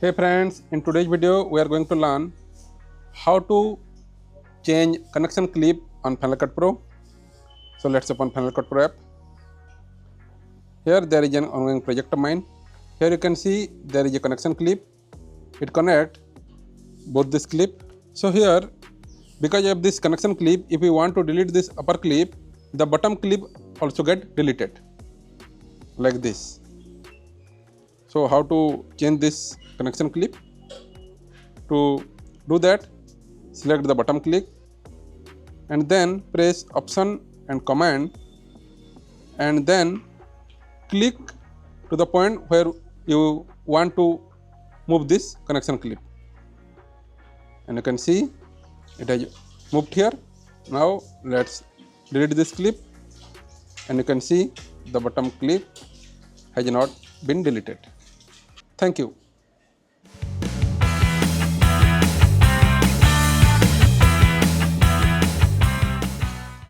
Hey friends, in today's video we are going to learn how to change connection clip on Final Cut Pro. So let's open Final Cut Pro app. Here there is an ongoing project of mine. Here you can see there is a connection clip. It connects both this clip. So here, because of this connection clip, if we want to delete this upper clip, the bottom clip also get deleted like this. So how to change this connection clip? To do that, select the bottom clip and then press Option and Command and then click to the point where you want to move this connection clip, and you can see it has moved here. Now let's delete this clip, and you can see the bottom clip has not been deleted. Thank you.